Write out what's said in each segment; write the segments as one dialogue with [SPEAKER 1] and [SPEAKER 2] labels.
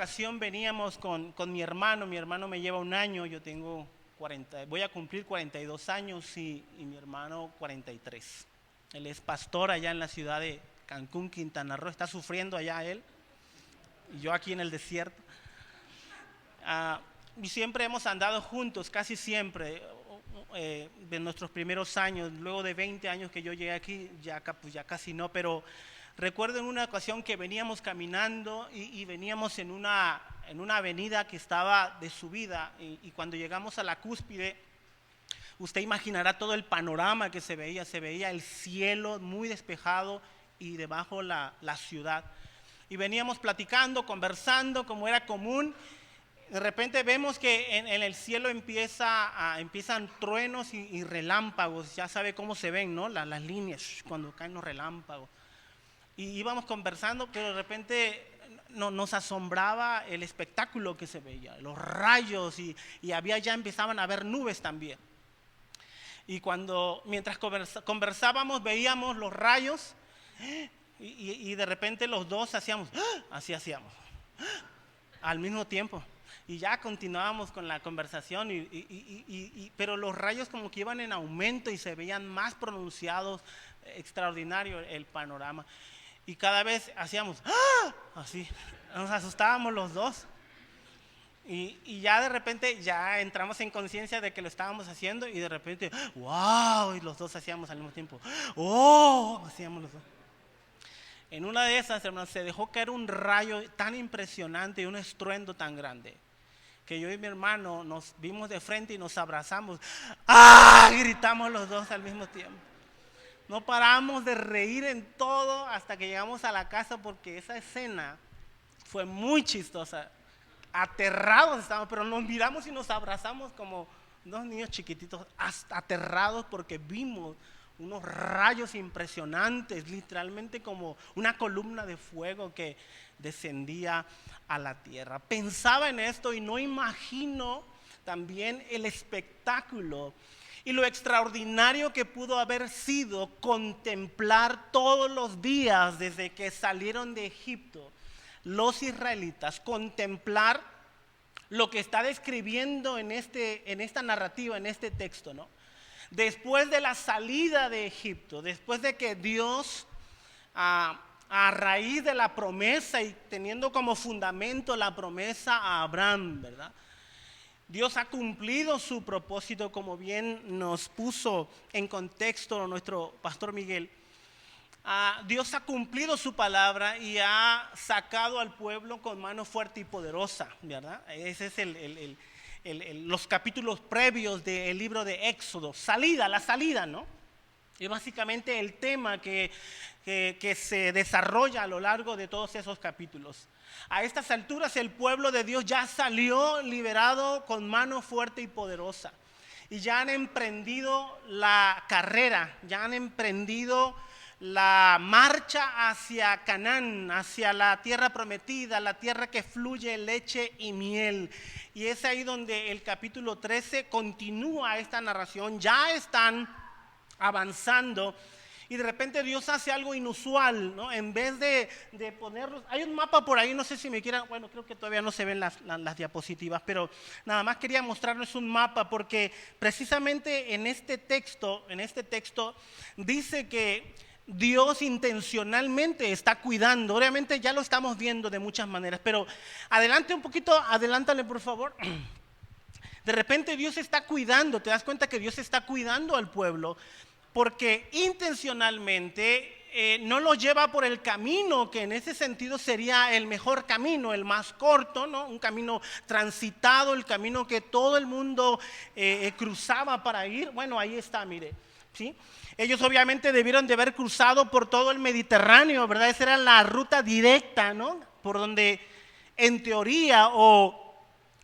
[SPEAKER 1] ocasión veníamos con mi hermano me lleva un año, yo tengo 40, voy a cumplir 42 años y mi hermano 43. Él es pastor allá en la ciudad de Cancún, Quintana Roo, está sufriendo allá él, y yo aquí en el desierto. Y siempre hemos andado juntos, casi siempre, de nuestros primeros años. Luego de 20 años que yo llegué aquí, ya casi no, pero recuerdo en una ocasión que veníamos caminando y veníamos en una avenida que estaba de subida, y cuando llegamos a la cúspide, usted imaginará todo el panorama que se veía el cielo muy despejado y debajo la ciudad. Y veníamos platicando, conversando como era común. De repente vemos que en el cielo empiezan truenos y relámpagos. Ya sabe cómo se ven, ¿no? Las líneas cuando caen los relámpagos. Y íbamos conversando, pero de repente nos asombraba el espectáculo que se veía, los rayos, y ya empezaban a haber nubes también. Y mientras conversábamos, veíamos los rayos, y de repente los dos hacíamos al mismo tiempo. Y ya continuábamos con la conversación, pero los rayos como que iban en aumento y se veían más pronunciados, extraordinario el panorama. Y cada vez hacíamos así, nos asustábamos los dos. Y ya de repente ya entramos en conciencia de que lo estábamos haciendo, y de repente, ¡wow! Y los dos hacíamos al mismo tiempo, ¡oh! Hacíamos los dos. En una de esas, hermanos, se dejó caer un rayo tan impresionante y un estruendo tan grande que yo y mi hermano nos vimos de frente y nos abrazamos. Gritamos los dos al mismo tiempo. No paramos de reír en todo hasta que llegamos a la casa, porque esa escena fue muy chistosa. Aterrados estábamos, pero nos miramos y nos abrazamos como dos niños chiquititos, hasta aterrados, porque vimos unos rayos impresionantes, literalmente como una columna de fuego que descendía a la tierra. Pensaba en esto y no imagino también el espectáculo y lo extraordinario que pudo haber sido contemplar todos los días desde que salieron de Egipto los israelitas, contemplar lo que está describiendo en esta narrativa, en este texto, ¿no? Después de la salida de Egipto, después de que Dios, a raíz de la promesa y teniendo como fundamento la promesa a Abraham, ¿verdad? Dios ha cumplido su propósito, como bien nos puso en contexto nuestro pastor Miguel. Dios ha cumplido su palabra y ha sacado al pueblo con mano fuerte y poderosa, ¿verdad? Ese es los capítulos previos del libro de Éxodo. La salida, ¿no? Es básicamente el tema que se desarrolla a lo largo de todos esos capítulos. A estas alturas el pueblo de Dios ya salió liberado con mano fuerte y poderosa. Y ya han emprendido la carrera, ya han emprendido la marcha hacia Canaán, hacia la tierra prometida, la tierra que fluye leche y miel. Y es ahí donde el capítulo 13 continúa esta narración. Ya están avanzando y de repente Dios hace algo inusual, ¿no? En vez de ponerlos, hay un mapa por ahí, no sé si me quieran, bueno, creo que todavía no se ven las diapositivas, pero nada más quería mostrarles un mapa, porque precisamente en este texto dice que Dios intencionalmente está cuidando. Obviamente ya lo estamos viendo de muchas maneras, pero adelante un poquito, adelántale por favor. De repente Dios está cuidando, te das cuenta que Dios está cuidando al pueblo, porque intencionalmente no lo lleva por el camino que en ese sentido sería el mejor camino, el más corto, ¿no? Un camino transitado, el camino que todo el mundo cruzaba para ir. Bueno, ahí está, mire, ¿sí? Ellos obviamente debieron de haber cruzado por todo el Mediterráneo, ¿verdad? Esa era la ruta directa, ¿no? Por donde en teoría o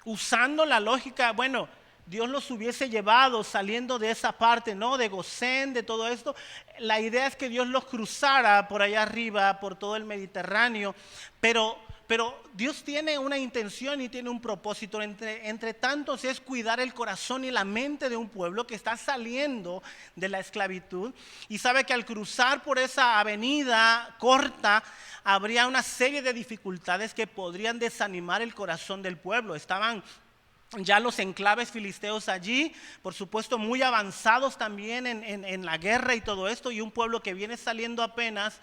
[SPEAKER 1] usando la lógica, bueno, Dios los hubiese llevado saliendo de esa parte, ¿no? De Gosén, de todo esto. La idea es que Dios los cruzara por allá arriba, por todo el Mediterráneo, pero pero Dios tiene una intención y tiene un propósito. Entre tantos es cuidar el corazón y la mente de un pueblo que está saliendo de la esclavitud y sabe que al cruzar por esa avenida corta habría una serie de dificultades que podrían desanimar el corazón del pueblo. Estaban ya los enclaves filisteos allí, por supuesto muy avanzados también en la guerra y todo esto, y un pueblo que viene saliendo apenas,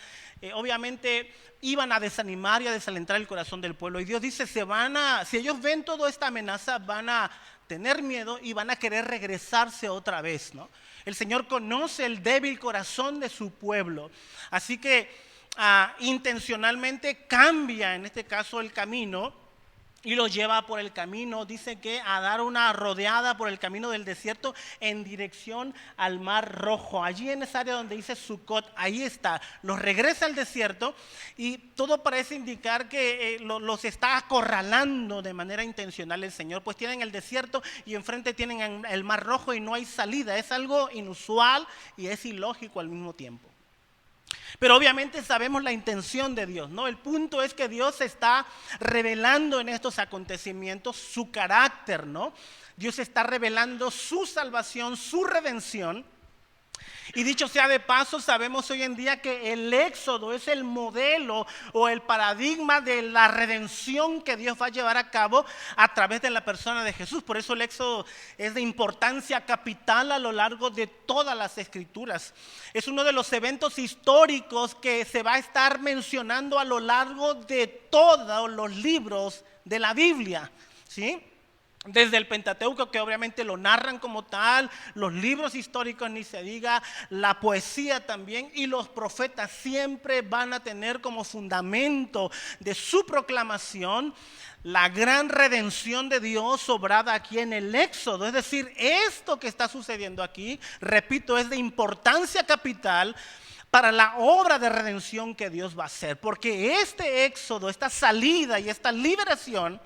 [SPEAKER 1] obviamente iban a desanimar y a desalentar el corazón del pueblo. Y Dios dice, si ellos ven toda esta amenaza, van a tener miedo y van a querer regresarse otra vez, ¿no? El Señor conoce el débil corazón de su pueblo, así que intencionalmente cambia en este caso el camino y lo lleva por el camino, dice que a dar una rodeada por el camino del desierto en dirección al Mar Rojo. Allí en esa área donde dice Sucot, ahí está, los regresa al desierto y todo parece indicar que los está acorralando de manera intencional el Señor, pues tienen el desierto y enfrente tienen el Mar Rojo y no hay salida. Es algo inusual y es ilógico al mismo tiempo. Pero obviamente sabemos la intención de Dios, ¿no? El punto es que Dios está revelando en estos acontecimientos su carácter, ¿no? Dios está revelando su salvación, su redención. Y dicho sea de paso, sabemos hoy en día que el Éxodo es el modelo o el paradigma de la redención que Dios va a llevar a cabo a través de la persona de Jesús. Por eso el Éxodo es de importancia capital a lo largo de todas las Escrituras. Es uno de los eventos históricos que se va a estar mencionando a lo largo de todos los libros de la Biblia, ¿sí? Desde el Pentateuco, que obviamente lo narran como tal, los libros históricos ni se diga, la poesía también, y los profetas siempre van a tener como fundamento de su proclamación la gran redención de Dios obrada aquí en el Éxodo. Es decir, esto que está sucediendo aquí, repito, es de importancia capital para la obra de redención que Dios va a hacer, porque este Éxodo, esta salida y esta liberación,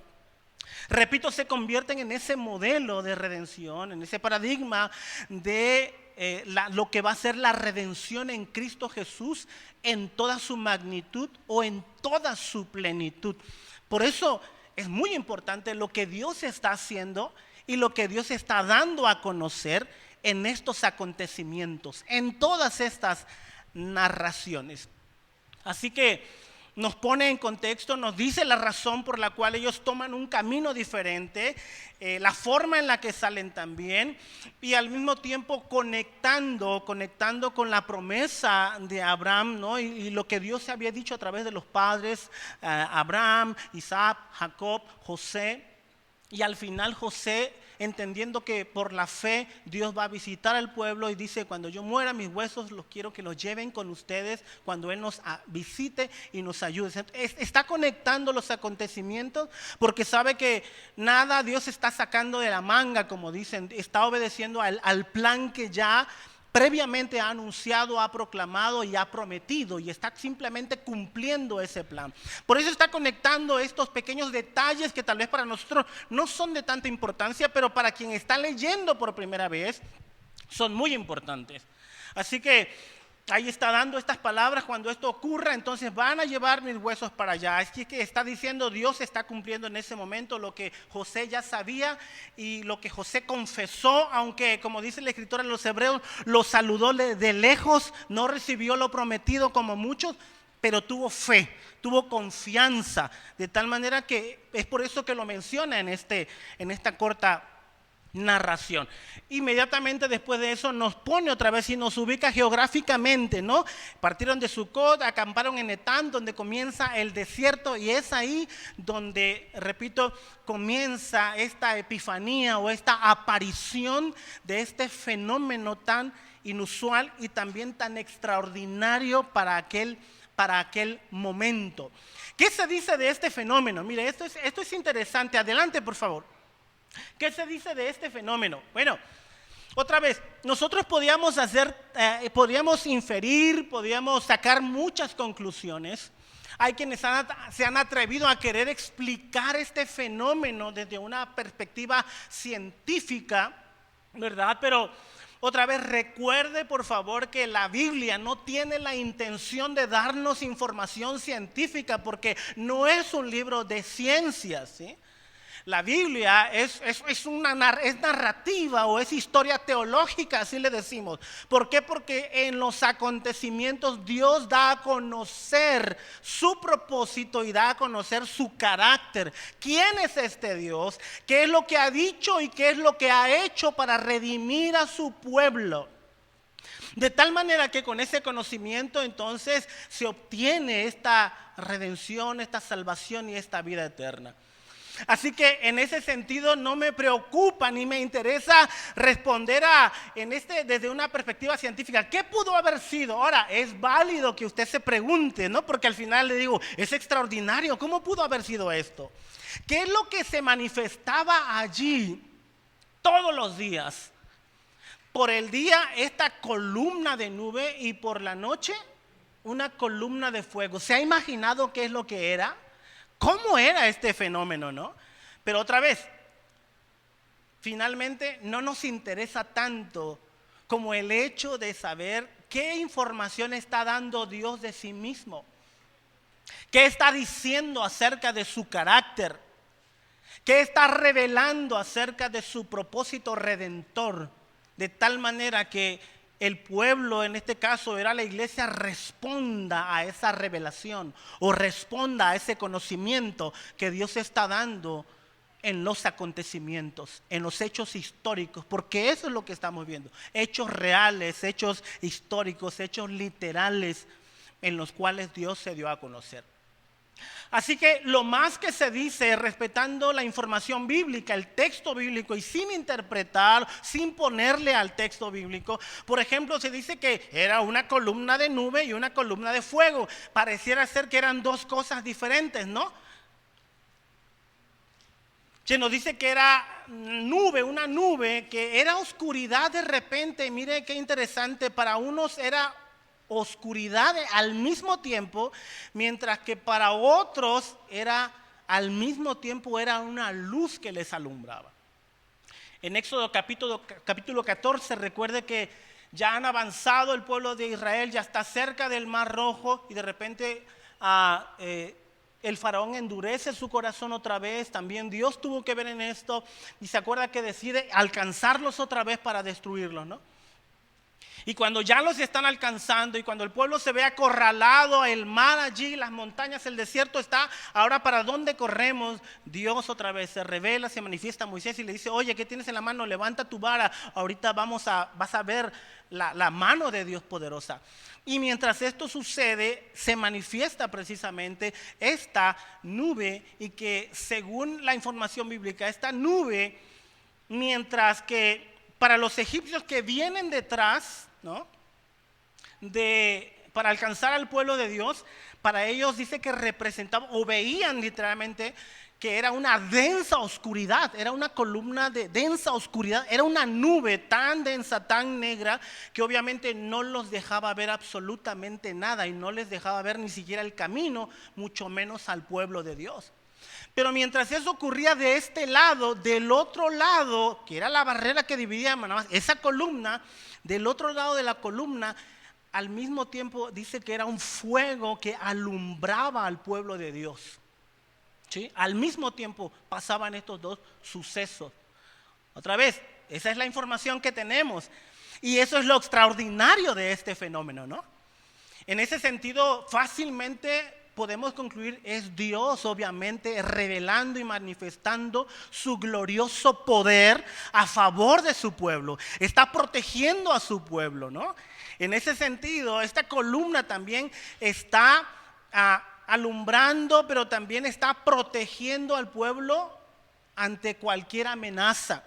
[SPEAKER 1] repito, se convierten en ese modelo de redención, en ese paradigma de lo que va a ser la redención en Cristo Jesús en toda su magnitud o en toda su plenitud. Por eso es muy importante lo que Dios está haciendo y lo que Dios está dando a conocer en estos acontecimientos, en todas estas narraciones. Así que nos pone en contexto, nos dice la razón por la cual ellos toman un camino diferente, la forma en la que salen también, y al mismo tiempo conectando con la promesa de Abraham, ¿no? Y lo que Dios se había dicho a través de los padres, Abraham, Isaac, Jacob, José, y al final José, entendiendo que por la fe Dios va a visitar al pueblo y dice, cuando yo muera mis huesos los quiero que los lleven con ustedes cuando Él nos visite y nos ayude. Está conectando los acontecimientos porque sabe que nada Dios está sacando de la manga, como dicen, está obedeciendo al plan que ya previamente ha anunciado, ha proclamado y ha prometido, y está simplemente cumpliendo ese plan. Por eso está conectando estos pequeños detalles que tal vez para nosotros no son de tanta importancia, pero para quien está leyendo por primera vez son muy importantes. Así que ahí está dando estas palabras, cuando esto ocurra, entonces van a llevar mis huesos para allá. Es que está diciendo, Dios está cumpliendo en ese momento lo que José ya sabía y lo que José confesó, aunque como dice la escritura en los Hebreos, lo saludó de lejos, no recibió lo prometido como muchos, pero tuvo fe, tuvo confianza, de tal manera que es por eso que lo menciona en esta corta narración. Inmediatamente después de eso nos pone otra vez y nos ubica geográficamente, ¿no? Partieron de Sucot, acamparon en Etán, donde comienza el desierto, y es ahí donde, repito, comienza esta epifanía o esta aparición de este fenómeno tan inusual y también tan extraordinario para aquel momento. ¿Qué se dice de este fenómeno? Mire, esto es interesante. Adelante, por favor. ¿Qué se dice de este fenómeno? Bueno, otra vez, nosotros podíamos inferir, podíamos sacar muchas conclusiones. Hay quienes se han atrevido a querer explicar este fenómeno desde una perspectiva científica, ¿verdad? Pero Otra vez recuerde por favor que la Biblia no tiene la intención de darnos información científica porque no es un libro de ciencias, ¿sí? La Biblia es narrativa o es historia teológica, así le decimos. ¿Por qué? Porque en los acontecimientos Dios da a conocer su propósito y da a conocer su carácter. ¿Quién es este Dios? ¿Qué es lo que ha dicho y qué es lo que ha hecho para redimir a su pueblo? De tal manera que con ese conocimiento entonces se obtiene esta redención, esta salvación y esta vida eterna. Así que en ese sentido no me preocupa ni me interesa responder desde una perspectiva científica. ¿Qué pudo haber sido? Ahora, es válido que usted se pregunte, ¿no? Porque al final le digo, es extraordinario. ¿Cómo pudo haber sido esto? ¿Qué es lo que se manifestaba allí todos los días? Por el día, esta columna de nube y por la noche, una columna de fuego. ¿Se ha imaginado qué es lo que era? ¿Cómo era este fenómeno, no? Pero otra vez, finalmente no nos interesa tanto como el hecho de saber qué información está dando Dios de sí mismo. ¿Qué está diciendo acerca de su carácter? ¿Qué está revelando acerca de su propósito redentor? De tal manera que el pueblo, en este caso era la iglesia, responda a esa revelación o responda a ese conocimiento que Dios está dando en los acontecimientos, en los hechos históricos, porque eso es lo que estamos viendo, hechos reales, hechos históricos, hechos literales en los cuales Dios se dio a conocer. Así que lo más que se dice, respetando la información bíblica, el texto bíblico y sin interpretar, sin ponerle al texto bíblico, por ejemplo, se dice que era una columna de nube y una columna de fuego. Pareciera ser que eran dos cosas diferentes, ¿no? Se nos dice que era nube, una nube que era oscuridad de repente. Mire qué interesante, para unos era oscuridad al mismo tiempo, mientras que para otros al mismo tiempo era una luz que les alumbraba. En Éxodo capítulo 14, recuerde que ya han avanzado el pueblo de Israel, ya está cerca del Mar Rojo y de repente el faraón endurece su corazón otra vez. También Dios tuvo que ver en esto y se acuerda que decide alcanzarlos otra vez para destruirlos, ¿no? Y cuando ya los están alcanzando y cuando el pueblo se ve acorralado, el mar allí, las montañas, el desierto está, ahora ¿para dónde corremos? Dios otra vez se revela, se manifiesta a Moisés y le dice, oye, ¿qué tienes en la mano? Levanta tu vara, ahorita vas a ver la mano de Dios poderosa. Y mientras esto sucede, se manifiesta precisamente esta nube y que según la información bíblica, esta nube, mientras que para los egipcios que vienen detrás, ¿no? Para alcanzar al pueblo de Dios, para ellos dice que representaban o veían literalmente que era una densa oscuridad, era una columna de densa oscuridad, era una nube tan densa, tan negra, que obviamente no los dejaba ver absolutamente nada y no les dejaba ver ni siquiera el camino, mucho menos al pueblo de Dios. Pero mientras eso ocurría de este lado, del otro lado, que era la barrera que dividía esa columna, del otro lado de la columna, al mismo tiempo dice que era un fuego que alumbraba al pueblo de Dios. ¿Sí? Al mismo tiempo pasaban estos dos sucesos. Otra vez, esa es la información que tenemos. Y eso es lo extraordinario de este fenómeno, ¿no? En ese sentido, fácilmente podemos concluir, es Dios obviamente revelando y manifestando su glorioso poder a favor de su pueblo. Está protegiendo a su pueblo, ¿no? En ese sentido, esta columna también está alumbrando, pero también está protegiendo al pueblo ante cualquier amenaza.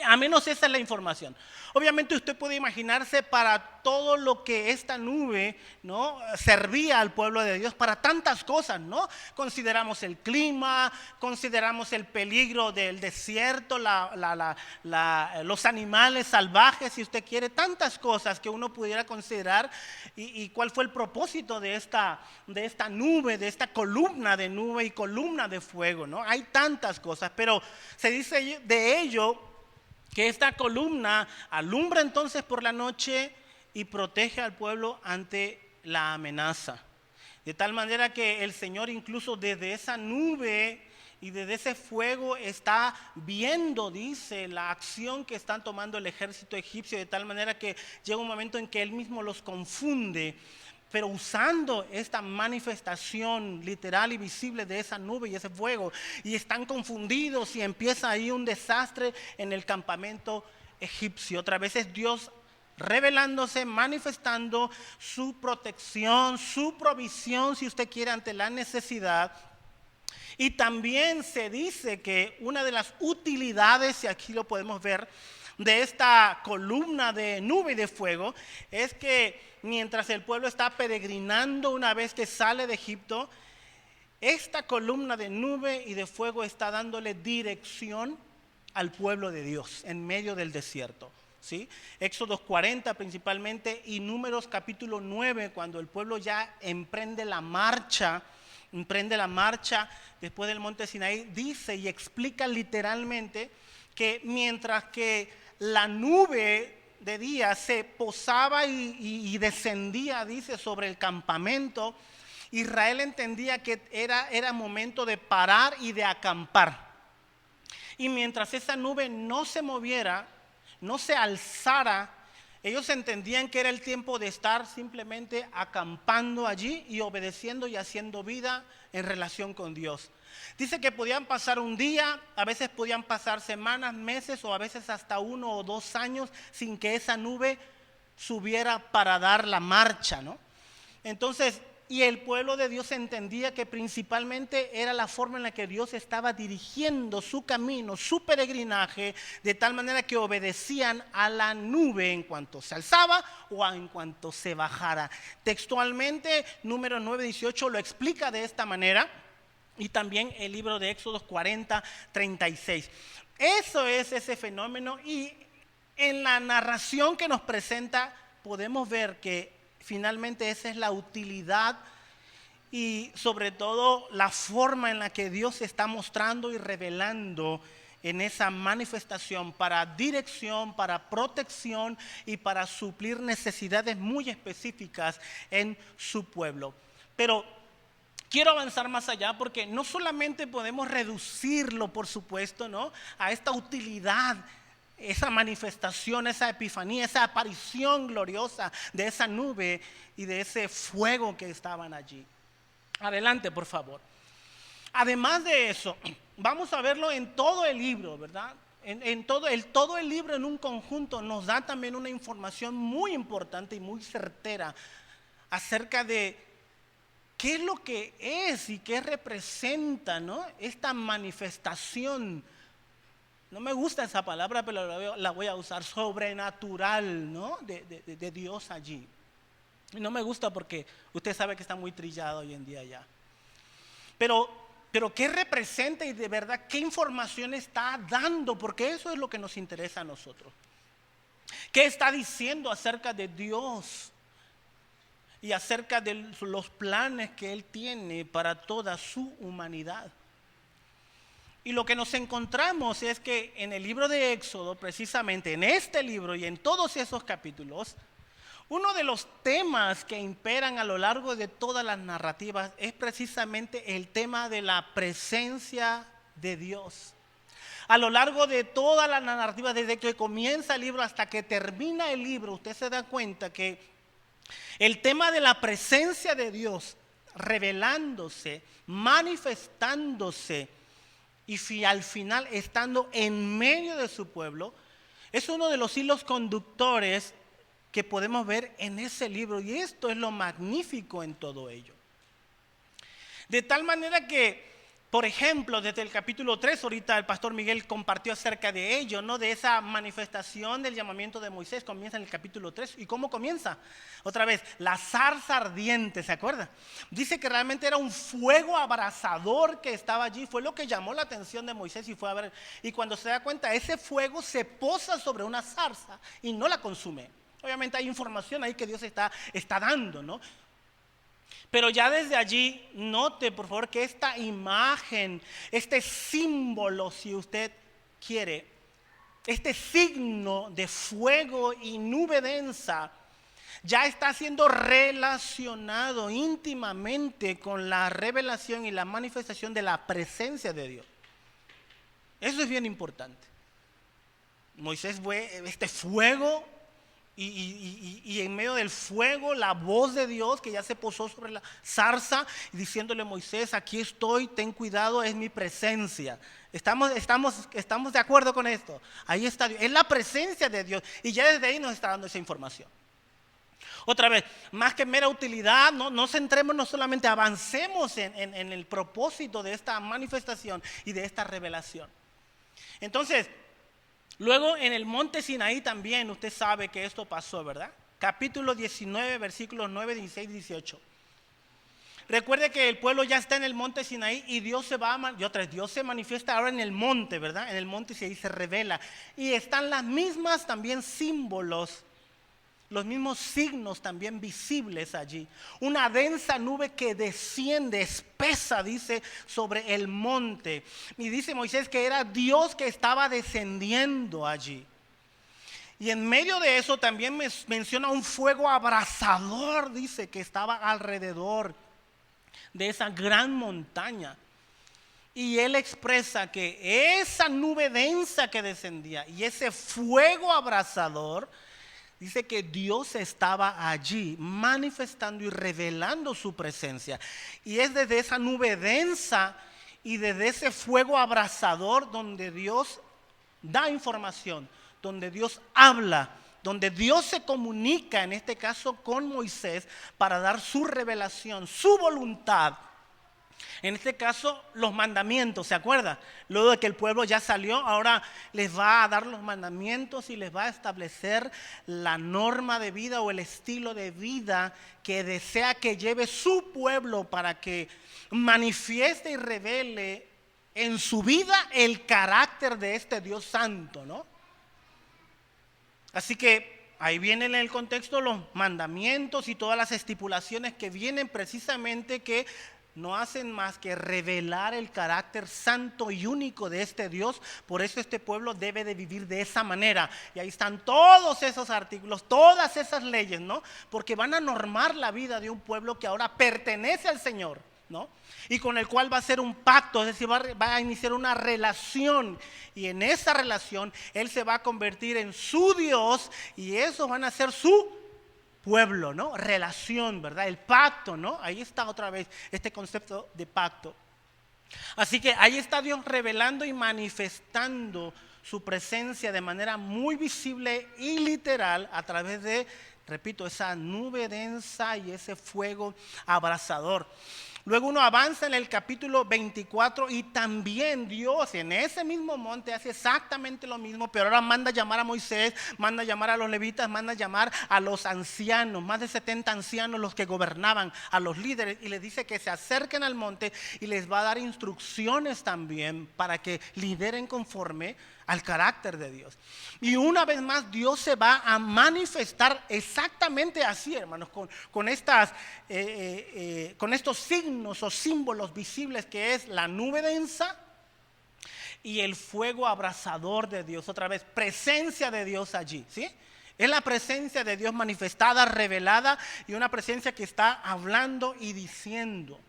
[SPEAKER 1] A menos esa es la información. Obviamente usted puede imaginarse para todo lo que esta nube, ¿no?, servía al pueblo de Dios, para tantas cosas, ¿no? Consideramos el clima, consideramos el peligro del desierto, los animales salvajes, si usted quiere, tantas cosas que uno pudiera considerar. Y cuál fue el propósito de esta nube, de esta columna de nube y columna de fuego, ¿no? Hay tantas cosas, pero se dice de ello que esta columna alumbra entonces por la noche y protege al pueblo ante la amenaza. De tal manera que el Señor incluso desde esa nube y desde ese fuego está viendo, dice, la acción que están tomando el ejército egipcio, de tal manera que llega un momento en que Él mismo los confunde, pero usando esta manifestación literal y visible de esa nube y ese fuego, y están confundidos y empieza ahí un desastre en el campamento egipcio. Otra vez es Dios revelándose, manifestando su protección, su provisión, si usted quiere, ante la necesidad. Y también se dice que una de las utilidades, y aquí lo podemos ver, de esta columna de nube y de fuego, es que mientras el pueblo está peregrinando una vez que sale de Egipto, esta columna de nube y de fuego está dándole dirección al pueblo de Dios en medio del desierto. ¿Sí? Éxodo 40 principalmente y Números capítulo 9, cuando el pueblo ya emprende la marcha después del monte Sinaí, dice y explica literalmente que mientras que la nube de día se posaba y descendía, dice, sobre el campamento, Israel entendía que era momento de parar y de acampar. Y mientras esa nube no se moviera, no se alzara, ellos entendían que era el tiempo de estar simplemente acampando allí y obedeciendo y haciendo vida en relación con Dios. Dice que podían pasar un día, a veces podían pasar semanas, meses o a veces hasta 1 o 2 años sin que esa nube subiera para dar la marcha, ¿no? Entonces, y el pueblo de Dios entendía que principalmente era la forma en la que Dios estaba dirigiendo su camino, su peregrinaje, de tal manera que obedecían a la nube en cuanto se alzaba o en cuanto se bajara. Textualmente, Número 9:18 lo explica de esta manera, y también el libro de Éxodos 40:36. Eso es ese fenómeno, y en la narración que nos presenta podemos ver que finalmente esa es la utilidad y sobre todo la forma en la que Dios se está mostrando y revelando en esa manifestación para dirección, para protección y para suplir necesidades muy específicas en su pueblo. Pero quiero avanzar más allá porque no solamente podemos reducirlo, por supuesto, ¿no?, a esta utilidad, esa manifestación, esa epifanía, esa aparición gloriosa de esa nube y de ese fuego que estaban allí. Adelante, por favor. Además de eso, vamos a verlo en todo el libro, ¿verdad? Todo el libro en un conjunto nos da también una información muy importante y muy certera acerca de qué es lo que es y qué representa, ¿no?, esta manifestación. No me gusta esa palabra, pero la voy a usar, sobrenatural, ¿no?, de Dios allí. Y no me gusta porque usted sabe que está muy trillado hoy en día ya. Pero ¿qué representa y de verdad qué información está dando? Porque eso es lo que nos interesa a nosotros. ¿Qué está diciendo acerca de Dios y acerca de los planes que Él tiene para toda su humanidad? Y lo que nos encontramos es que en el libro de Éxodo, precisamente en este libro y en todos esos capítulos, uno de los temas que imperan a lo largo de todas las narrativas es precisamente el tema de la presencia de Dios. A lo largo de todas las narrativas, desde que comienza el libro hasta que termina el libro, usted se da cuenta que el tema de la presencia de Dios revelándose, manifestándose y al final estando en medio de su pueblo, es uno de los hilos conductores que podemos ver en ese libro, y esto es lo magnífico en todo ello. De tal manera que, por ejemplo, desde el capítulo 3, ahorita el pastor Miguel compartió acerca de ello, ¿no?, de esa manifestación del llamamiento de Moisés. Comienza en el capítulo 3. ¿Y cómo comienza? Otra vez, la zarza ardiente, ¿se acuerda? Dice que realmente era un fuego abrasador que estaba allí. Fue lo que llamó la atención de Moisés y fue a ver. Y cuando se da cuenta, ese fuego se posa sobre una zarza y no la consume. Obviamente hay información ahí que Dios está dando, ¿no? Pero ya desde allí, note por favor que esta imagen, este símbolo, si usted quiere, este signo de fuego y nube densa ya está siendo relacionado íntimamente con la revelación y la manifestación de la presencia de Dios. Eso es bien importante. Moisés fue este fuego y en medio del fuego la voz de Dios que ya se posó sobre la zarza, diciéndole: Moisés, aquí estoy, ten cuidado, es mi presencia. Estamos de acuerdo con esto. Ahí está Dios, es la presencia de Dios, y ya desde ahí nos está dando esa información. Otra vez, más que mera utilidad, no centrémonos solamente, avancemos en el propósito de esta manifestación y de esta revelación. Entonces, luego en el monte Sinaí también usted sabe que esto pasó, ¿verdad? Capítulo 19, versículos 9, 16 y 18. Recuerde que el pueblo ya está en el monte Sinaí y Dios se manifiesta ahora en el monte, ¿verdad? En el monte Sinaí se revela. Y están las mismas también símbolos, los mismos signos también visibles allí. Una densa nube que desciende, espesa, dice, sobre el monte. Y dice Moisés que era Dios que estaba descendiendo allí. Y en medio de eso también menciona un fuego abrasador, dice, que estaba alrededor de esa gran montaña. Y él expresa que esa nube densa que descendía y ese fuego abrasador, dice que Dios estaba allí manifestando y revelando su presencia. Y es desde esa nube densa y desde ese fuego abrasador donde Dios da información, donde Dios habla, donde Dios se comunica, en este caso con Moisés, para dar su revelación, su voluntad. En este caso, los mandamientos, ¿se acuerda? Luego de que el pueblo ya salió, ahora les va a dar los mandamientos y les va a establecer la norma de vida o el estilo de vida que desea que lleve su pueblo para que manifieste y revele en su vida el carácter de este Dios santo, ¿no? Así que ahí vienen en el contexto los mandamientos y todas las estipulaciones que vienen precisamente que no hacen más que revelar el carácter santo y único de este Dios. Por eso este pueblo debe de vivir de esa manera. Y ahí están todos esos artículos, todas esas leyes, ¿no? Porque van a normar la vida de un pueblo que ahora pertenece al Señor, ¿no? Y con el cual va a ser un pacto, es decir, va a iniciar una relación. Y en esa relación Él se va a convertir en su Dios y esos van a ser su pueblo, ¿no? Relación, ¿verdad? El pacto, ¿no? Ahí está otra vez este concepto de pacto. Así que ahí está Dios revelando y manifestando su presencia de manera muy visible y literal a través de, repito, esa nube densa y ese fuego abrasador. Luego uno avanza en el capítulo 24 y también Dios en ese mismo monte hace exactamente lo mismo, pero ahora manda llamar a Moisés, manda llamar a los levitas, manda llamar a los ancianos, más de 70 ancianos los que gobernaban, a los líderes, y les dice que se acerquen al monte y les va a dar instrucciones también para que lideren conforme al carácter de Dios. Y una vez más Dios se va a manifestar exactamente así, hermanos, con estos signos o símbolos visibles que es la nube densa y el fuego abrasador de Dios. Otra vez, presencia de Dios allí, ¿sí? Es la presencia de Dios manifestada, revelada, y una presencia que está hablando y diciendo.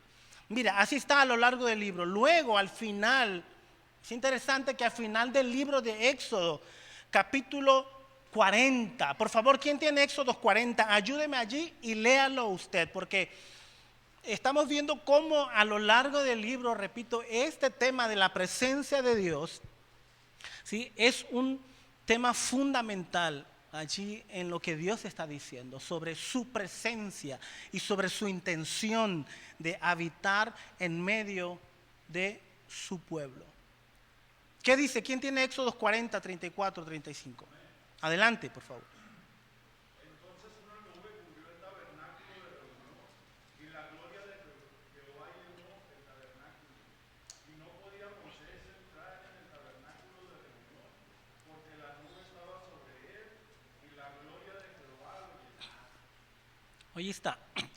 [SPEAKER 1] Mira, así está a lo largo del libro. Luego, al final, es interesante que al final del libro de Éxodo, capítulo 40, por favor, ¿quién tiene Éxodo 40? Ayúdeme allí y léalo usted, porque estamos viendo cómo a lo largo del libro, repito, este tema de la presencia de Dios, ¿sí? Es un tema fundamental allí en lo que Dios está diciendo sobre su presencia y sobre su intención de habitar en medio de su pueblo. ¿Qué dice? ¿Quién tiene Éxodos 40, 34, 35? Adelante, por favor.
[SPEAKER 2] Entonces una nube cubrió el tabernáculo de reunión, y la gloria de Jehová llenó el tabernáculo. Y no podía Moisés entrar en el tabernáculo de reunión, porque la nube estaba sobre él, y la gloria de Jehová lo llenaba.
[SPEAKER 1] Ahí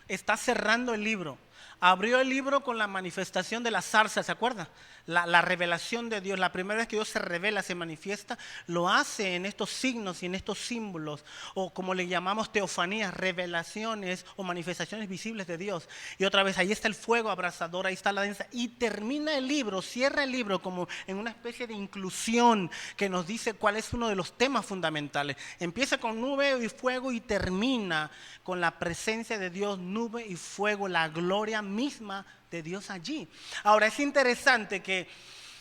[SPEAKER 1] está cerrando el libro. Abrió el libro con la manifestación de la zarza, ¿se acuerda? La revelación de Dios, la primera vez que Dios se revela, se manifiesta, lo hace en estos signos y en estos símbolos, o como le llamamos teofanías, revelaciones o manifestaciones visibles de Dios. Y otra vez, ahí está el fuego abrasador, ahí está la danza, y termina el libro, cierra el libro como en una especie de inclusión que nos dice cuál es uno de los temas fundamentales. Empieza con nube y fuego y termina con la presencia de Dios, nube y fuego, la gloria misma de Dios allí. Ahora es interesante que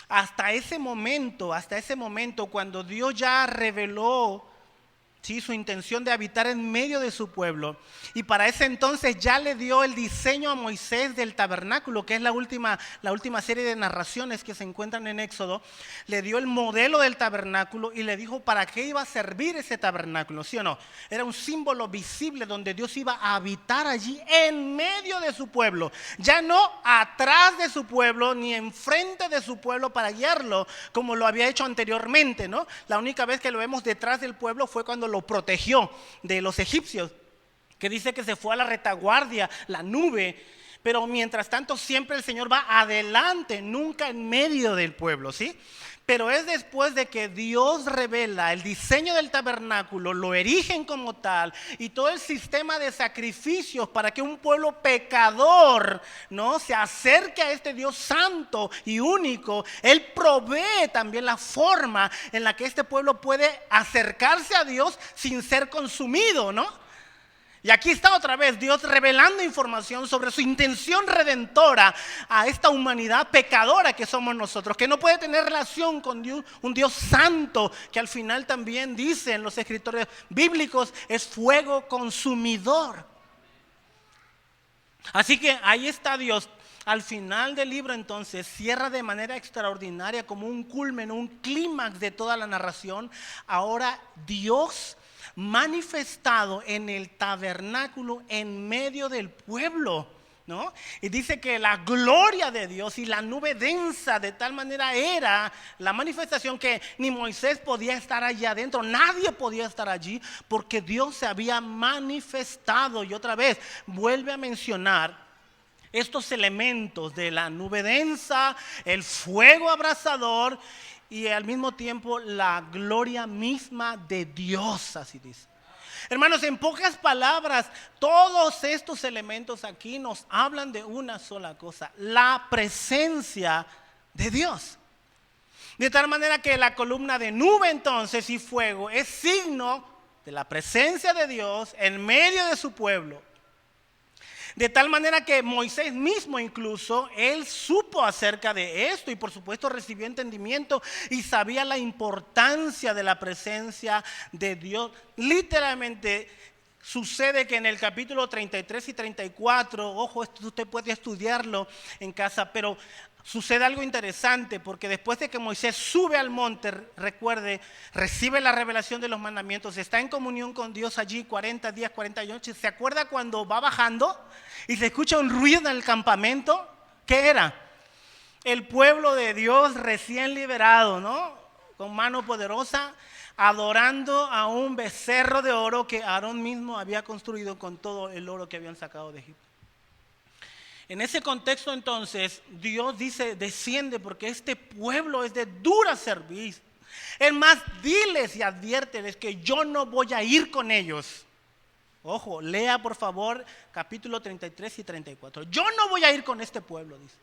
[SPEAKER 1] hasta ese momento, cuando Dios ya reveló, ¿sí?, su intención de habitar en medio de su pueblo, y para ese entonces ya le dio el diseño a Moisés del tabernáculo, que es la última serie de narraciones que se encuentran en Éxodo. Le dio el modelo del tabernáculo y le dijo para qué iba a servir ese tabernáculo, ¿sí o no? Era un símbolo visible donde Dios iba a habitar allí en medio de su pueblo, ya no atrás de su pueblo ni enfrente de su pueblo para guiarlo como lo había hecho anteriormente, ¿no? La única vez que lo vemos detrás del pueblo fue cuando lo protegió de los egipcios, que dice que se fue a la retaguardia, la nube, pero mientras tanto siempre el Señor va adelante, nunca en medio del pueblo, ¿sí? Pero es después de que Dios revela el diseño del tabernáculo, lo erigen como tal, y todo el sistema de sacrificios para que un pueblo pecador, ¿no?, se acerque a este Dios santo y único. Él provee también la forma en la que este pueblo puede acercarse a Dios sin ser consumido, ¿no? Y aquí está otra vez Dios revelando información sobre su intención redentora a esta humanidad pecadora que somos nosotros, que no puede tener relación con Dios, un Dios santo, que al final también dicen los escritores bíblicos es fuego consumidor. Así que ahí está Dios. Al final del libro entonces cierra de manera extraordinaria, como un culmen, un clímax de toda la narración. Ahora Dios manifestado en el tabernáculo en medio del pueblo, ¿no? Y dice que la gloria de Dios y la nube densa de tal manera era la manifestación que ni Moisés podía estar allí adentro, nadie podía estar allí, porque Dios se había manifestado. Y otra vez vuelve a mencionar estos elementos de la nube densa, el fuego abrasador y al mismo tiempo la gloria misma de Dios, así dice. Hermanos, en pocas palabras, todos estos elementos aquí nos hablan de una sola cosa: la presencia de Dios. De tal manera que la columna de nube entonces y fuego es signo de la presencia de Dios en medio de su pueblo. De tal manera que Moisés mismo incluso, él supo acerca de esto y por supuesto recibió entendimiento y sabía la importancia de la presencia de Dios. Literalmente sucede que en el capítulo 33 y 34, ojo, esto usted puede estudiarlo en casa, pero sucede algo interesante, porque después de que Moisés sube al monte, recuerde, recibe la revelación de los mandamientos, está en comunión con Dios allí 40 días, 40 noches. ¿Se acuerda cuando va bajando y se escucha un ruido en el campamento? ¿Qué era? El pueblo de Dios recién liberado, ¿no? Con mano poderosa, adorando a un becerro de oro que Aarón mismo había construido con todo el oro que habían sacado de Egipto. En ese contexto entonces Dios dice: desciende, porque este pueblo es de dura cerviz. Es más, diles y adviérteles que yo no voy a ir con ellos. Ojo, lea por favor capítulo 33 y 34. Yo no voy a ir con este pueblo, dice,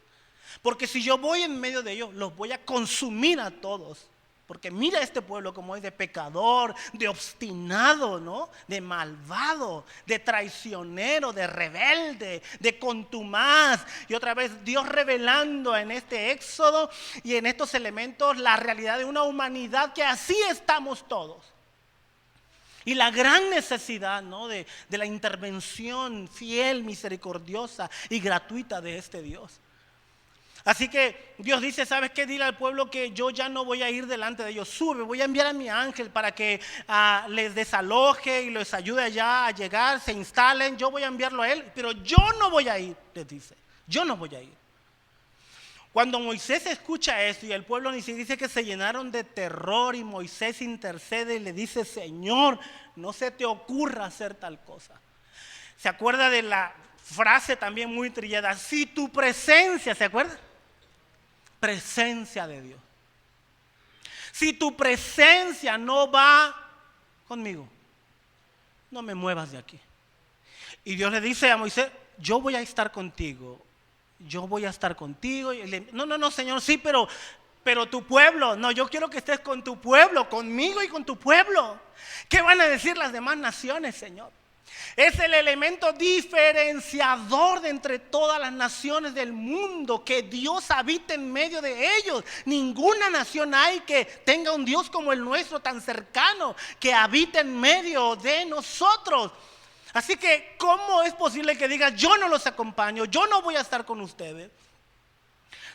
[SPEAKER 1] porque si yo voy en medio de ellos, los voy a consumir a todos. Porque mira este pueblo como es de pecador, de obstinado, ¿no? De malvado, de traicionero, de rebelde, de contumaz. Y otra vez Dios revelando en este éxodo y en estos elementos la realidad de una humanidad que así estamos todos. Y la gran necesidad, ¿no?, de la intervención fiel, misericordiosa y gratuita de este Dios. Así que Dios dice: ¿sabes qué? Dile al pueblo que yo ya no voy a ir delante de ellos. Sube, voy a enviar a mi ángel para que les desaloje y les ayude allá a llegar, se instalen. Yo voy a enviarlo a él, pero yo no voy a ir, les dice. Yo no voy a ir. Cuando Moisés escucha esto y el pueblo dice que se llenaron de terror, y Moisés intercede y le dice: Señor, no se te ocurra hacer tal cosa. ¿Se acuerda de la frase también muy trillada? Si tu presencia, ¿se acuerda? Presencia de Dios. Si tu presencia no va conmigo, no me muevas de aquí. Y Dios le dice a Moisés, yo voy a estar contigo. Yo voy a estar contigo. Y no, Señor, sí, pero tu pueblo. No, yo quiero que estés con tu pueblo, conmigo y con tu pueblo. ¿Qué van a decir las demás naciones, Señor? Es el elemento diferenciador de entre todas las naciones del mundo, que Dios habita en medio de ellos. Ninguna nación hay que tenga un Dios como el nuestro, tan cercano, que habita en medio de nosotros. Así que, ¿cómo es posible que digas, yo no los acompaño, yo no voy a estar con ustedes?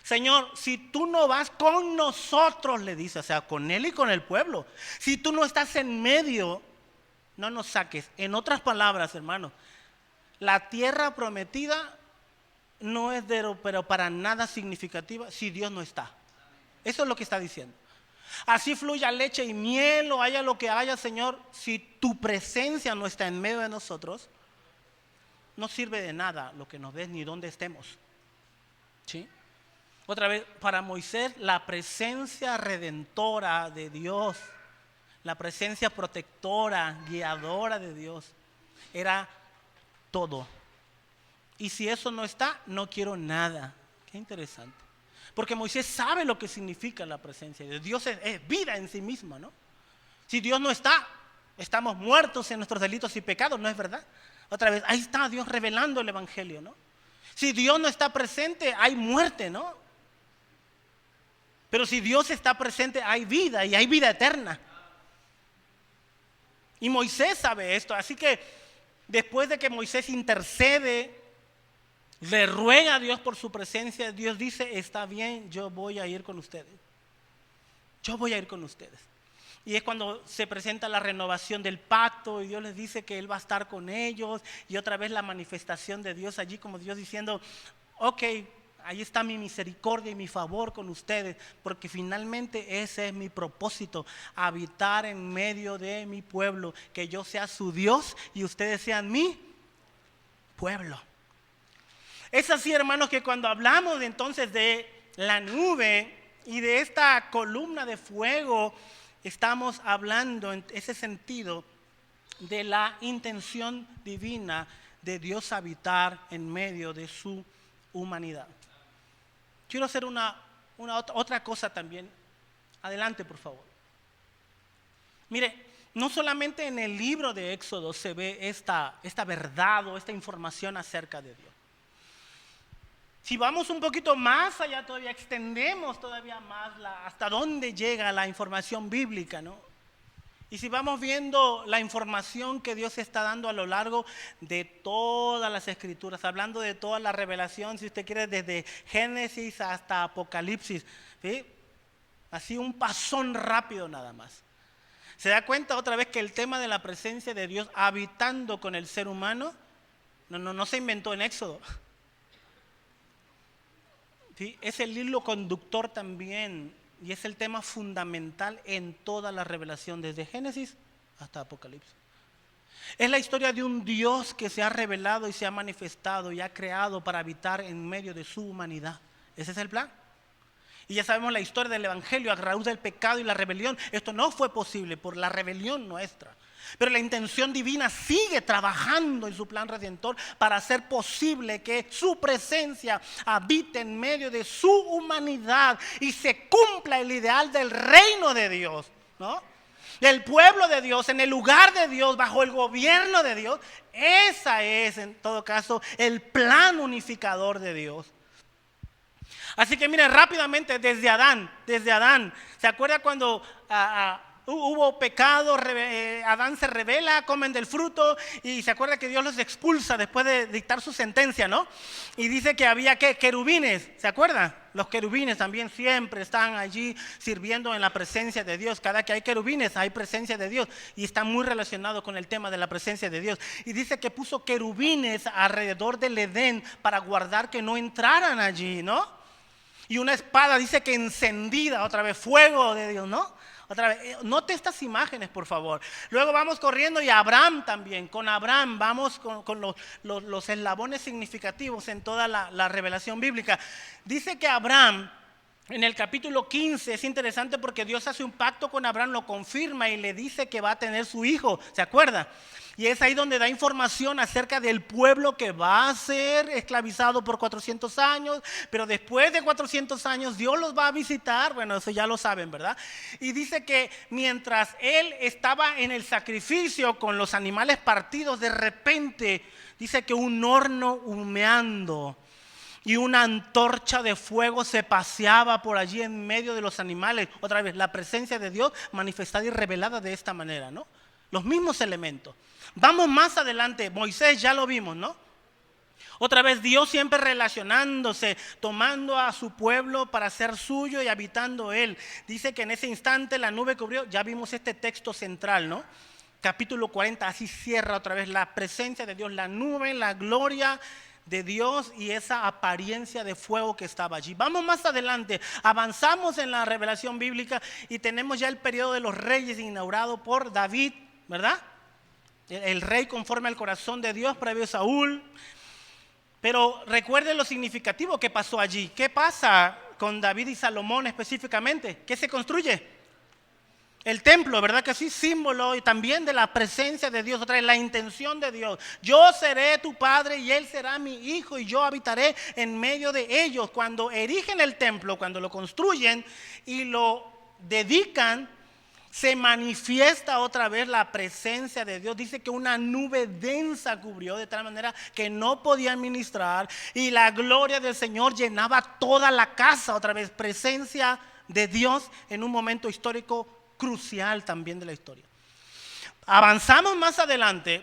[SPEAKER 1] Señor, si tú no vas con nosotros, le dice, o sea, con él y con el pueblo. Si tú no estás en medio, no nos saques. En otras palabras, hermanos, la tierra prometida no es pero para nada significativa si Dios no está. Eso es lo que está diciendo. Así fluya leche y miel o haya lo que haya, Señor, si tu presencia no está en medio de nosotros, no sirve de nada lo que nos des ni dónde estemos. ¿Sí? Otra vez, para Moisés, la presencia redentora de Dios, la presencia protectora, guiadora de Dios, era todo. Y si eso no está, no quiero nada. Qué interesante. Porque Moisés sabe lo que significa la presencia de Dios. Dios es vida en sí misma, ¿no? Si Dios no está, estamos muertos en nuestros delitos y pecados, ¿no es verdad? Otra vez, ahí está Dios revelando el evangelio, ¿no? Si Dios no está presente, hay muerte, ¿no? Pero si Dios está presente, hay vida y hay vida eterna. Y Moisés sabe esto, así que después de que Moisés intercede, le ruega a Dios por su presencia, Dios dice, está bien, yo voy a ir con ustedes. Yo voy a ir con ustedes. Y es cuando se presenta la renovación del pacto y Dios les dice que Él va a estar con ellos. Y otra vez la manifestación de Dios allí, como Dios diciendo, ok, ahí está mi misericordia y mi favor con ustedes, porque finalmente ese es mi propósito, habitar en medio de mi pueblo, que yo sea su Dios y ustedes sean mi pueblo. Es así, hermanos, que cuando hablamos entonces de la nube y de esta columna de fuego, estamos hablando en ese sentido de la intención divina de Dios habitar en medio de su humanidad. Quiero hacer otra cosa también. Adelante, por favor. Mire, no solamente en el libro de Éxodo se ve esta verdad o esta información acerca de Dios. Si vamos un poquito más allá, todavía extendemos todavía más hasta dónde llega la información bíblica, ¿no? Y si vamos viendo la información que Dios está dando a lo largo de todas las escrituras, hablando de toda la revelación, si usted quiere, desde Génesis hasta Apocalipsis, ¿sí? Así un pasón rápido nada más. ¿Se da cuenta otra vez que el tema de la presencia de Dios habitando con el ser humano no se inventó en Éxodo? ¿Sí? Es el hilo conductor también y es el tema fundamental en toda la revelación, desde Génesis hasta Apocalipsis. Es la historia de un Dios que se ha revelado y se ha manifestado y ha creado para habitar en medio de su humanidad. Ese es el plan. Y ya sabemos la historia del evangelio a raíz del pecado y la rebelión. Esto no fue posible por la rebelión nuestra. Pero la intención divina sigue trabajando en su plan redentor para hacer posible que su presencia habite en medio de su humanidad y se cumpla el ideal del reino de Dios, ¿no? Del pueblo de Dios, en el lugar de Dios, bajo el gobierno de Dios. Ese es, en todo caso, el plan unificador de Dios. Así que miren rápidamente desde Adán, ¿se acuerda cuando hubo pecado? Adán se rebela, comen del fruto y se acuerda que Dios los expulsa después de dictar su sentencia, ¿no? Y dice que había querubines, ¿se acuerdan? Los querubines también siempre están allí sirviendo en la presencia de Dios. Cada que hay querubines hay presencia de Dios y está muy relacionado con el tema de la presencia de Dios. Y dice que puso querubines alrededor del Edén para guardar que no entraran allí, ¿no? Y una espada dice que encendida, otra vez fuego de Dios, ¿no? Otra vez, note estas imágenes, por favor. Luego vamos corriendo y Abraham también. Con Abraham vamos con los eslabones significativos en toda la revelación bíblica. Dice que Abraham, en el capítulo 15, es interesante porque Dios hace un pacto con Abraham, lo confirma y le dice que va a tener su hijo. ¿Se acuerda? Y es ahí donde da información acerca del pueblo que va a ser esclavizado por 400 años, pero después de 400 años Dios los va a visitar. Bueno, eso ya lo saben, ¿verdad? Y dice que mientras él estaba en el sacrificio con los animales partidos, de repente dice que un horno humeando y una antorcha de fuego se paseaba por allí en medio de los animales. Otra vez, la presencia de Dios manifestada y revelada de esta manera, ¿no? Los mismos elementos. Vamos más adelante, Moisés ya lo vimos, ¿no? Otra vez Dios siempre relacionándose, tomando a su pueblo para ser suyo y habitando él. Dice que en ese instante la nube cubrió, ya vimos este texto central, ¿no? Capítulo 40, así cierra otra vez la presencia de Dios, la nube, la gloria de Dios y esa apariencia de fuego que estaba allí. Vamos más adelante, avanzamos en la revelación bíblica y tenemos ya el periodo de los reyes inaugurado por David, ¿verdad? El rey conforme al corazón de Dios previo a Saúl. Pero recuerden lo significativo que pasó allí. ¿Qué pasa con David y Salomón específicamente? ¿Qué se construye? El templo, ¿verdad que sí? Símbolo y también de la presencia de Dios. Otra vez, la intención de Dios. Yo seré tu padre y él será mi hijo y yo habitaré en medio de ellos. Cuando erigen el templo, cuando lo construyen y lo dedican, se manifiesta otra vez la presencia de Dios. Dice que una nube densa cubrió de tal manera que no podían ministrar y la gloria del Señor llenaba toda la casa. Otra vez, presencia de Dios en un momento histórico crucial también de la historia. Avanzamos más adelante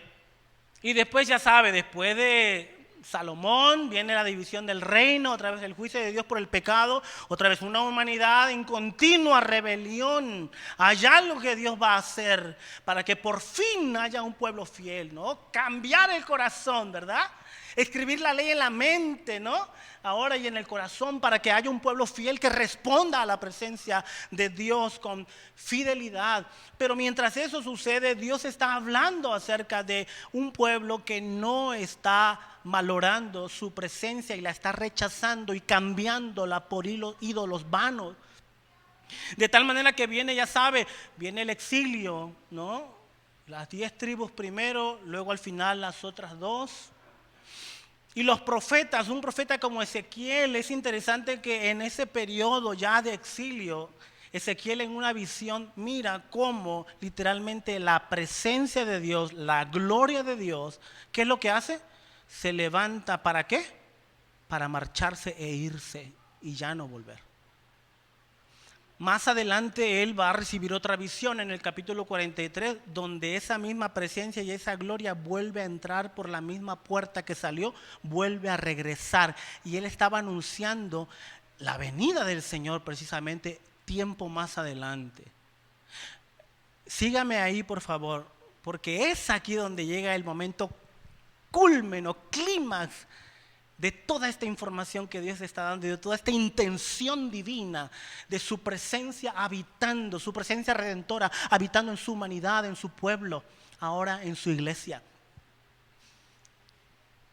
[SPEAKER 1] y después ya sabe, después de Salomón viene la división del reino, otra vez el juicio de Dios por el pecado, otra vez una humanidad en continua rebelión. Allá lo que Dios va a hacer para que por fin haya un pueblo fiel, ¿no? Cambiar el corazón, ¿verdad? Escribir la ley en la mente, ¿no? Ahora y en el corazón para que haya un pueblo fiel que responda a la presencia de Dios con fidelidad. Pero mientras eso sucede, Dios está hablando acerca de un pueblo que no está valorando su presencia y la está rechazando y cambiándola por ídolos vanos. De tal manera que viene, ya sabe, viene el exilio, ¿no? Las 10 tribus primero, luego al final las otras 2. Y los profetas, un profeta como Ezequiel, es interesante que en ese periodo ya de exilio, Ezequiel en una visión mira cómo literalmente la presencia de Dios, la gloria de Dios, ¿qué es lo que hace? Se levanta, ¿para qué? Para marcharse e irse y ya no volver. Más adelante él va a recibir otra visión en el capítulo 43, donde esa misma presencia y esa gloria vuelve a entrar por la misma puerta que salió, vuelve a regresar. Y él estaba anunciando la venida del Señor precisamente tiempo más adelante. Sígame ahí, por favor, porque es aquí donde llega el momento culmen o clímax de toda esta información que Dios está dando, de toda esta intención divina, de su presencia habitando, su presencia redentora, habitando en su humanidad, en su pueblo, ahora en su iglesia.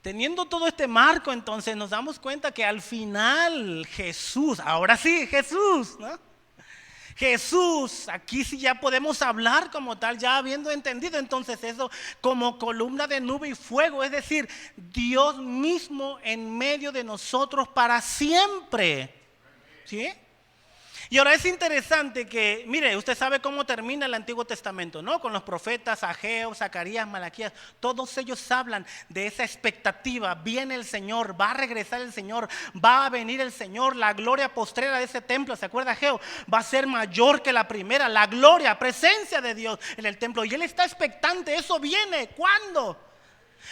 [SPEAKER 1] Teniendo todo este marco, entonces nos damos cuenta que al final Jesús, ahora sí, Jesús, ¿no? Jesús, aquí sí ya podemos hablar como tal, ya habiendo entendido entonces eso como columna de nube y fuego, es decir, Dios mismo en medio de nosotros para siempre, ¿sí? Y ahora es interesante que, mire, usted sabe cómo termina el Antiguo Testamento, ¿no? Con los profetas Ageo, Zacarías, Malaquías, todos ellos hablan de esa expectativa. Viene el Señor, va a regresar el Señor, va a venir el Señor, la gloria postrera de ese templo, ¿se acuerda Ageo? Va a ser mayor que la primera, la gloria, presencia de Dios en el templo. Y él está expectante, eso viene, ¿cuándo?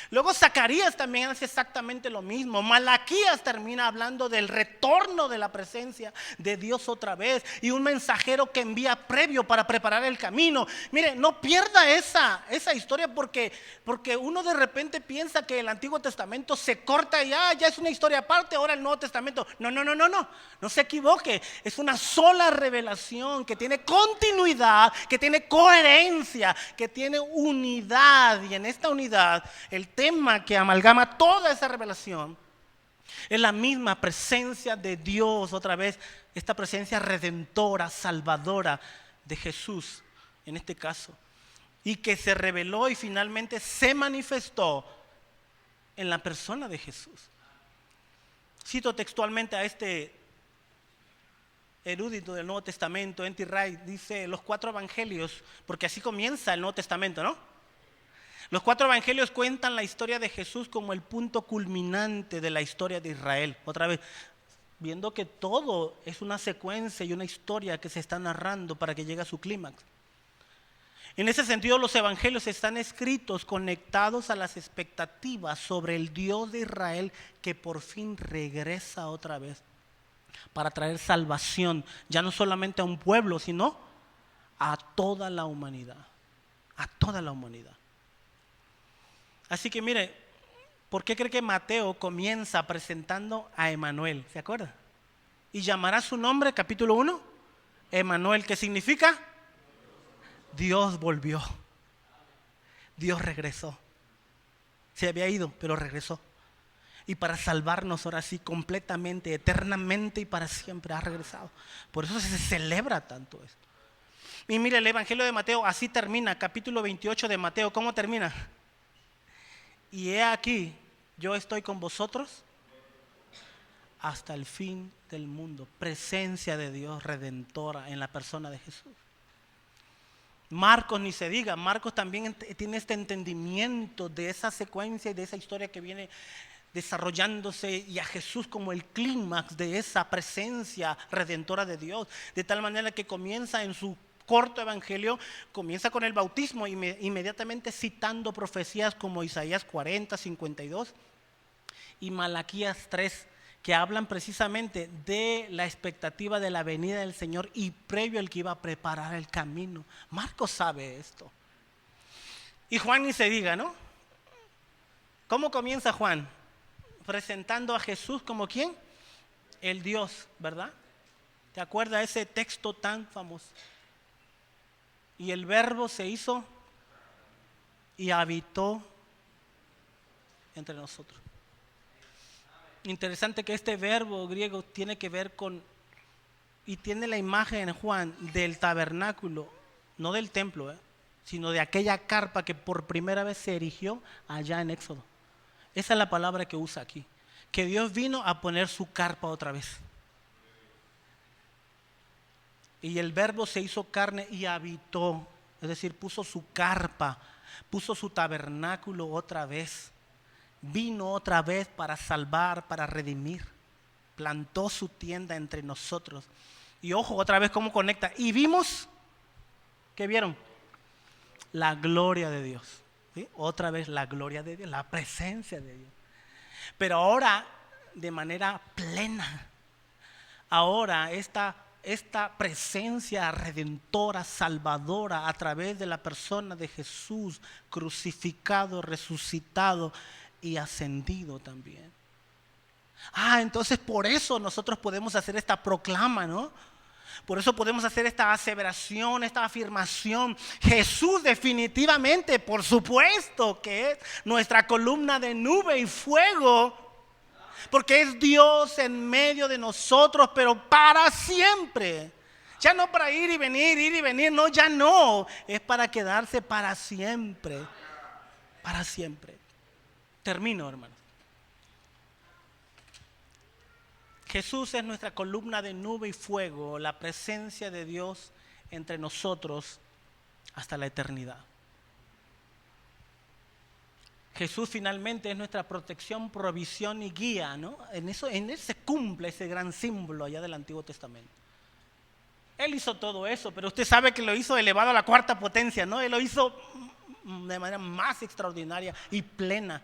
[SPEAKER 1] Luego Zacarías también hace exactamente lo mismo. Malaquías termina hablando del retorno de la presencia de Dios otra vez y un mensajero que envía previo para preparar el camino. Mire, no pierda esa historia porque uno de repente piensa que el Antiguo Testamento se corta y ya es una historia aparte, ahora el Nuevo Testamento. No se equivoque. Es una sola revelación que tiene continuidad, que tiene coherencia, que tiene unidad, y en esta unidad el tema que amalgama toda esa revelación es la misma presencia de Dios, otra vez, esta presencia redentora, salvadora de Jesús, en este caso, y que se reveló y finalmente se manifestó en la persona de Jesús. Cito textualmente a este erudito del Nuevo Testamento, N.T. Wright, dice: los 4 evangelios, porque así comienza el Nuevo Testamento, ¿no? Los 4 evangelios cuentan la historia de Jesús como el punto culminante de la historia de Israel. Otra vez, viendo que todo es una secuencia y una historia que se está narrando para que llegue a su clímax. En ese sentido, los evangelios están escritos conectados a las expectativas sobre el Dios de Israel que por fin regresa otra vez para traer salvación, ya no solamente a un pueblo, sino a toda la humanidad. A toda la humanidad. Así que mire, ¿por qué cree que Mateo comienza presentando a Emanuel? ¿Se acuerda? Y llamará su nombre, capítulo 1, Emanuel, que significa Dios volvió. Dios regresó. Se había ido, pero regresó. Y para salvarnos ahora sí, completamente, eternamente y para siempre ha regresado. Por eso se celebra tanto esto. Y mire, el Evangelio de Mateo así termina, capítulo 28 de Mateo. ¿Cómo termina? Y he aquí, yo estoy con vosotros hasta el fin del mundo. Presencia de Dios redentora en la persona de Jesús. Marcos ni se diga, Marcos también tiene este entendimiento de esa secuencia y de esa historia que viene desarrollándose, y a Jesús como el clímax de esa presencia redentora de Dios, de tal manera que comienza en su corto evangelio, comienza con el bautismo, inmediatamente citando profecías como Isaías 40, 52 y Malaquías 3, que hablan precisamente de la expectativa de la venida del Señor y previo al que iba a preparar el camino. Marcos sabe esto. Y Juan ni se diga, ¿no? ¿Cómo comienza Juan? Presentando a Jesús como ¿quién? El Dios, ¿verdad? ¿Te acuerdas ese texto tan famoso? Y el verbo se hizo y habitó entre nosotros. Interesante que este verbo griego tiene que ver con, y tiene la imagen en Juan del tabernáculo, no del templo, sino de aquella carpa que por primera vez se erigió allá en Éxodo. Esa es la palabra que usa aquí, que Dios vino a poner su carpa otra vez. Y el verbo se hizo carne y habitó, es decir, puso su carpa, puso su tabernáculo otra vez. Vino otra vez para salvar, para redimir. Plantó su tienda entre nosotros. Y ojo, otra vez cómo conecta. Y vimos, ¿qué vieron? La gloria de Dios. ¿Sí? Otra vez la gloria de Dios, la presencia de Dios. Pero ahora de manera plena. Ahora esta presencia redentora, salvadora a través de la persona de Jesús, crucificado, resucitado y ascendido también. Entonces por eso nosotros podemos hacer esta proclama, ¿no? Por eso podemos hacer esta aseveración, esta afirmación. Jesús definitivamente, por supuesto, que es nuestra columna de nube y fuego, porque es Dios en medio de nosotros, pero para siempre. Ya no para ir y venir, no, ya no. Es para quedarse para siempre. Para siempre. Termino, hermano. Jesús es nuestra columna de nube y fuego, la presencia de Dios entre nosotros hasta la eternidad. Jesús finalmente es nuestra protección, provisión y guía, ¿no? En él se cumple ese gran símbolo allá del Antiguo Testamento. Él hizo todo eso, pero usted sabe que lo hizo elevado a la 4ª potencia, ¿no? Él lo hizo de manera más extraordinaria y plena.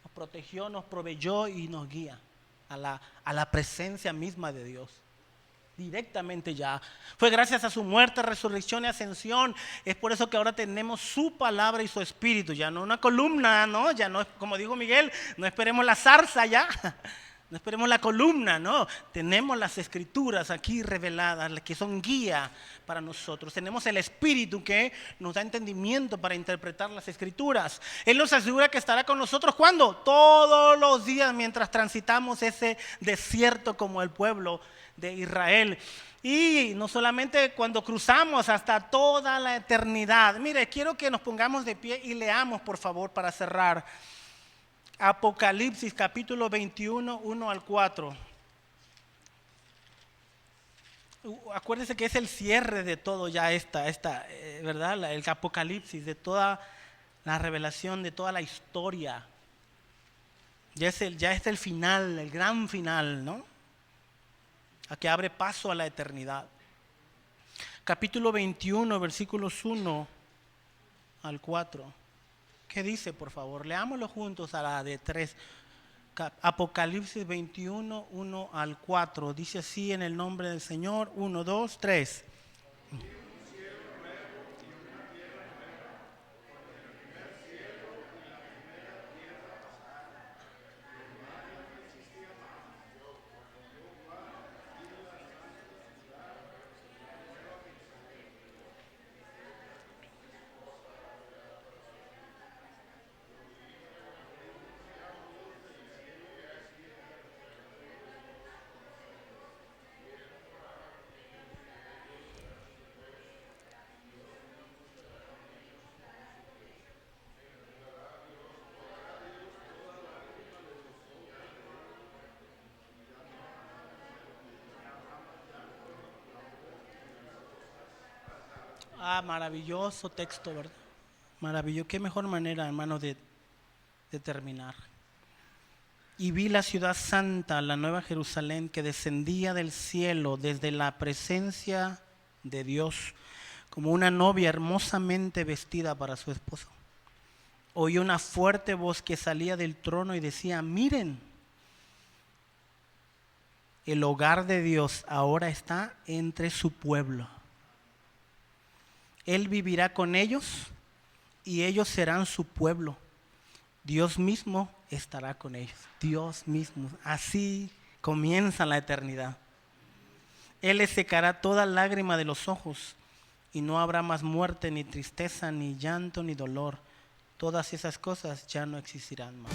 [SPEAKER 1] Nos protegió, nos proveyó y nos guía a la presencia misma de Dios. Directamente ya. Fue gracias a su muerte, resurrección y ascensión. Es por eso que ahora tenemos su palabra y su espíritu. Ya no una columna, ¿no? Ya no, como dijo Miguel, no esperemos la zarza ya. No esperemos la columna, no. Tenemos las escrituras aquí reveladas, que son guía para nosotros. Tenemos el Espíritu que nos da entendimiento para interpretar las escrituras. Él nos asegura que estará con nosotros, ¿cuándo? Todos los días mientras transitamos ese desierto como el pueblo de Israel. Y no solamente cuando cruzamos, hasta toda la eternidad. Mire, quiero que nos pongamos de pie y leamos, por favor, para cerrar. Apocalipsis capítulo 21, 1 al 4. Acuérdense que es el cierre de todo ya ¿verdad? El Apocalipsis, de toda la revelación, de toda la historia. Ya es el final, el gran final, ¿no? A que abre paso a la eternidad. Capítulo 21, versículos 1 al 4. ¿Qué dice, por favor? Leámoslo juntos a la de 3. Apocalipsis 21, 1 al 4. Dice así en el nombre del Señor. 1, 2, 3. Maravilloso texto, ¿verdad? Maravilloso. Qué mejor manera, hermano, de terminar. Y vi la ciudad santa, la nueva Jerusalén, que descendía del cielo desde la presencia de Dios, como una novia hermosamente vestida para su esposo. Oí una fuerte voz que salía del trono y decía: miren, el hogar de Dios ahora está entre su pueblo. Él vivirá con ellos y ellos serán su pueblo. Dios mismo estará con ellos. Dios mismo. Así comienza la eternidad. Él les secará toda lágrima de los ojos y no habrá más muerte, ni tristeza, ni llanto, ni dolor. Todas esas cosas ya no existirán más.